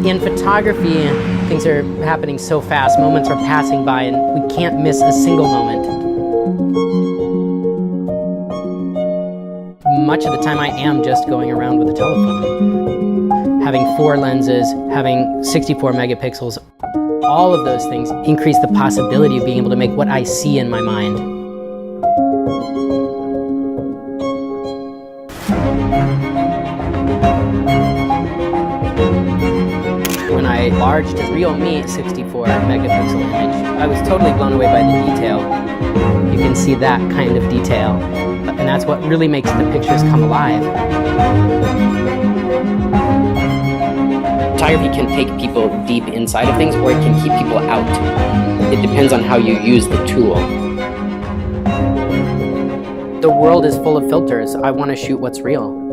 In photography, things are happening so fast, moments are passing by, and we can't miss a single moment. Much of the time I am just going around with a telephone. Having 4 lenses, having 64 megapixels, all of those things increase the possibility of being able to make what I see in my mind. When I enlarged a realme 64 megapixel image, I was totally blown away by the detail. You can see that kind of detail, and that's what really makes the pictures come alive. Photography can take people deep inside of things, or it can keep people out. It depends on how you use the tool. The world is full of filters. I want to shoot what's real.